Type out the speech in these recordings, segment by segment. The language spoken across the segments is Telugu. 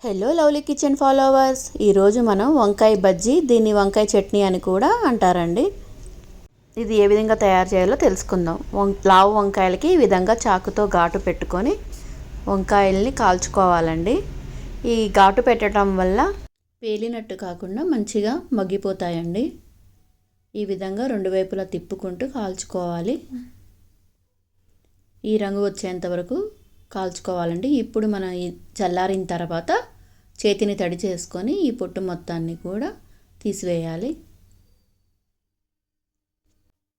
హలో లవ్లీ కిచెన్ ఫాలోవర్స్, ఈరోజు మనం వంకాయ బజ్జీ, దీన్ని వంకాయ చట్నీ అని కూడా అంటారండి. ఇది ఏ విధంగా తయారు చేయాలో తెలుసుకుందాం. లావు వంకాయలకి ఈ విధంగా చాకుతో ఘాటు పెట్టుకొని వంకాయల్ని కాల్చుకోవాలండి. ఈ ఘాటు పెట్టడం వల్ల పేలినట్టు కాకుండా మంచిగా మగ్గిపోతాయండి. ఈ విధంగా రెండు వైపులా తిప్పుకుంటూ కాల్చుకోవాలి. ఈ రంగు వచ్చేంత వరకు కాల్చుకోవాలండి. ఇప్పుడు మనం ఈ చల్లారిన తర్వాత చేతిని తడి చేసుకొని ఈ పొట్టు మొత్తాన్ని కూడా తీసివేయాలి.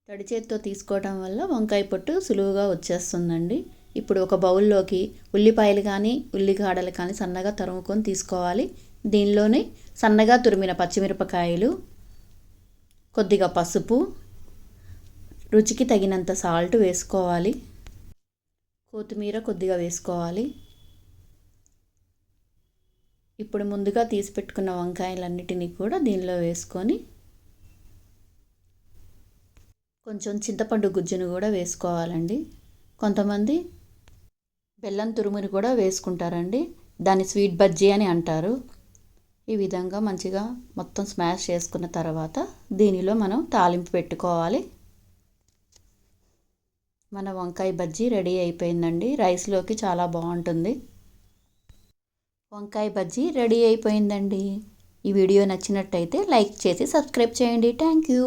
తడి చేతితో తీసుకోవడం వల్ల వంకాయ పొట్టు సులువుగా వచ్చేస్తుందండి. ఇప్పుడు ఒక బౌల్లోకి ఉల్లిపాయలు కానీ ఉల్లికాడలు కానీ సన్నగా తరుముకొని తీసుకోవాలి. దీనిలోనే సన్నగా తురిమిన పచ్చిమిరపకాయలు, కొద్దిగా పసుపు, రుచికి తగినంత సాల్ట్ వేసుకోవాలి. కొత్తిమీర కొద్దిగా వేసుకోవాలి. ఇప్పుడు ముందుగా తీసి పెట్టుకున్న వంకాయలన్నిటినీ కూడా దీనిలో వేసుకొని కొంచెం చింతపండు గుజ్జును కూడా వేసుకోవాలండి. కొంతమంది బెల్లం తురుముని కూడా వేసుకుంటారండి. దాన్ని స్వీట్ బజ్జీ అని అంటారు. ఈ విధంగా మంచిగా మొత్తం స్మాష్ చేసుకున్న తర్వాత దీనిలో మనం తాలింపు పెట్టుకోవాలి. మన వంకాయ బజ్జీ రెడీ అయిపోయిందండి. రైస్లోకి చాలా బాగుంటుంది. వంకాయ బజ్జీ రెడీ అయిపోయిందండి. ఈ వీడియో నచ్చినట్టయితే లైక్ చేసి సబ్స్క్రైబ్ చేయండి. Thank you.